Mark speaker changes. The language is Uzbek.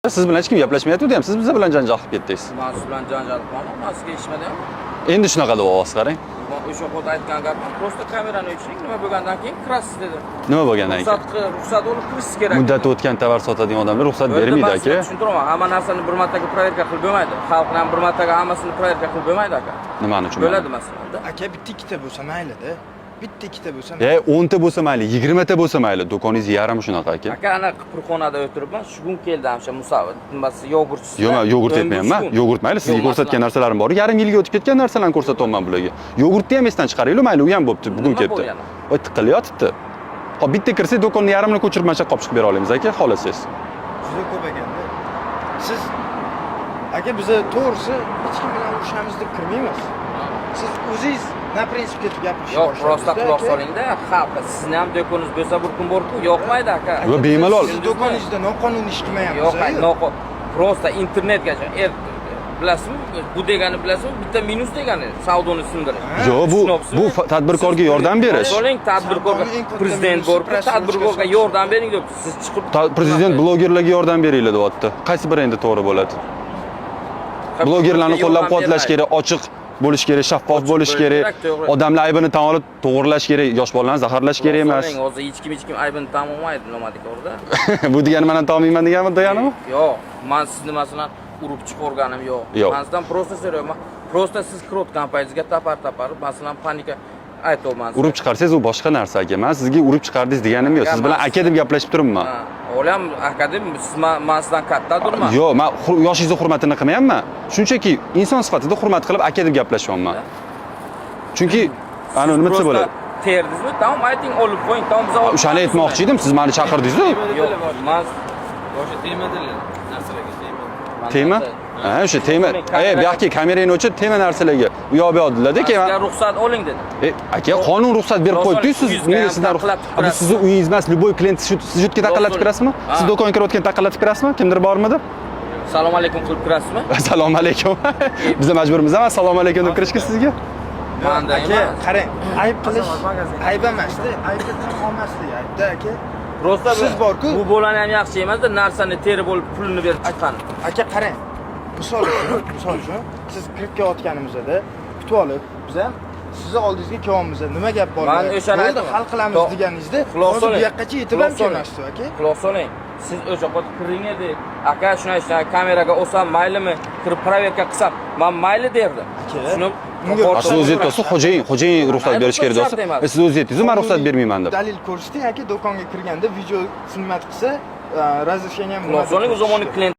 Speaker 1: Siz bilan hech kim gaplashmayapti-da ham, siz biz bilan janjal qilib ketdingiz.
Speaker 2: Men siz bilan janjal qilmadim, men sizga eshitmadim.
Speaker 1: Endi shunaqa deb ovoz qarang.
Speaker 2: O'sha xuddi aytgan gapim, prosta kamerani o'chiring, nima bo'lgandan keyin kirasiz dedim.
Speaker 1: Nima bo'lgandan keyin?
Speaker 2: Ruxsat olib kirish kerak.
Speaker 1: Muddati o'tgan tovar sotadigan odamlar ruxsat bermaydi aka.
Speaker 2: Tushuntiraman, hamma narsani bir martaga proverka qilib bo'lmaydi. Xalqni ham bir martaga hammasini proverka qilib bo'lmaydi aka.
Speaker 1: Nimani uchun?
Speaker 2: Bo'ladi masalanda.
Speaker 3: Aka bitta ikkita bo'lsa mayli-da. Bitta ikkita bo'lsa.
Speaker 1: 10 ta bo'lsa mayli, 20 ta bo'lsa mayli. Do'koningiz yarim shunaqa aka.
Speaker 2: Aka ana qirxonada o'tiribman, shugum keldi hamsha Musavat. Nimasi yogurt.
Speaker 1: Yo'q, men yogurt aytmayapman. Yogurt mayli, sizga ko'rsatgan narsalarim bor. Yarim yilga o'tib ketgan narsalarni ko'rsatyapman bularga. Yogurtni ham esdan chiqaringlar, mayli, u ham bo'pti, bugun ketdi. Voy tiqilyotibdi. Hop bitta kirsa do'konni yarimini ko'chirib mana qolib chiqib bera olamiz aka, xohlasangiz.
Speaker 3: Juda ko'p ekanda. Siz aka biz to'g'risi hech kim bilan urushamiz deb kirmaymiz. Siz o'zingiz na prinsipga gapirishni
Speaker 2: Yo'q, prosta quloq soling-da, xalq. Sizni ham do'koningiz bo'lsa bir kun borib yo'qmaydi aka.
Speaker 1: Yo'q, bemalol.
Speaker 3: Siz do'koningizda noqonuniy ish qilmayapsiz.
Speaker 2: Yo'q, prosta internetgacha bilasizmi? Bu degani bilasizmi? Bitta minus degani savdoni sindirish.
Speaker 1: Yo'q, bu tadbirkorga yordam berish.
Speaker 2: Soling tadbirkorga prezident bor, tadbirkorga yordam bering deb siz chiqib
Speaker 1: prezident blogerlarga yordam beringlar deyapti. Qaysi biri endi to'g'ri bo'ladi? Blogerlarni qo'llab-quvvatlash kerak, ochiq bo'lish kerak, shaffof bo'lish kerak. Odamlar aybini tan olib to'g'rilash kerak, yosh bolalarni zaharlash kerak emas.
Speaker 2: Hozir hech kim aybini tan olmaydi nomadiga o'rda.
Speaker 1: Bu degani men tan olmayman deganmi, deganimi?
Speaker 2: Yo'q, men sizni masalan urib chiqarganim yo'q. Men sizdan prosta so'rayman. Prosta siz krot kompaniyasiga tapar masalan panika aytolmayman.
Speaker 1: Urib chiqarsangiz u boshqa narsa aka. Men sizga urib chiqardingiz deganim yo'q. Siz bilan aka deb gaplashib turibman.
Speaker 2: Olam akadem siz men sizdan kattadirman.
Speaker 1: Yo'q, men yoshingizni hurmatini qilmayapman. Shunchaki inson sifatida hurmat qilib aka deb gaplashmayapman. Chunki ana nima desa bo'ladi?
Speaker 2: Terdingizmi? Tamam, ayting, olib qo'ying. Tamam, biz olib.
Speaker 1: O'shani aytmoqchi edim, siz meni chaqirdingiz-ku.
Speaker 2: Yo'q, men
Speaker 4: o'sha temadalar, narsalarga tema.
Speaker 1: Tema? Ha, o'sha tema. Bu yoqqa kamerani o'chir, tema narsalarga. U yoq bu yoqda-da, keyin
Speaker 2: sizga ruxsat oling dedi.
Speaker 1: Aka, qonun ruxsat berib qo'ydi-ku, siz nega sizdan ruxsat? Bu sizning uyingiz emas, любой klient sujudga taqallatib kirasizmi? Siz do'konga kirayotgan taqallatib kirasizmi? Kimdir bormidi?
Speaker 2: Assalomu alaykum qilib kirasizmi?
Speaker 1: Assalomu alaykum. Biz majburmiz, assalomu alaykum deb kirishga sizga.
Speaker 3: Aka, qarang, ayb qilish ayb emas-da, aybdan olmaslik aybda aka.
Speaker 2: Prosta
Speaker 3: siz borku.
Speaker 2: Bu bo'lani ham yaxshi emas-da, narsani terib olib pulini berib chiqqan.
Speaker 3: Aka, qarang. Misol uchun siz kirib kelayotganimizda kutib olib, biz ham sizni oldingizga kelyapmiz. Nima gap bor?
Speaker 2: Men o'shani aytdim.
Speaker 3: Hal qilamiz deganingizda, hozir bu yoqqacha yetib ham kelmasdi, aka.
Speaker 2: Quloq soling. Siz o'sha yoqqa kiring edi. Aka, shunday kameraga olsam maylimi? Kirib proverka qilsam, men mayli derdim. Shuni
Speaker 1: siz o'zingiz aytasiz, xo'jayin ruxsat berish kerak desa, siz o'zingiz aytdingiz, men ruxsat bermayman deb.
Speaker 3: Dalil ko'rsating aka, do'konga kirganda video snimat qilsa, razрешение ham.
Speaker 2: Quloq soling, u zamonni klient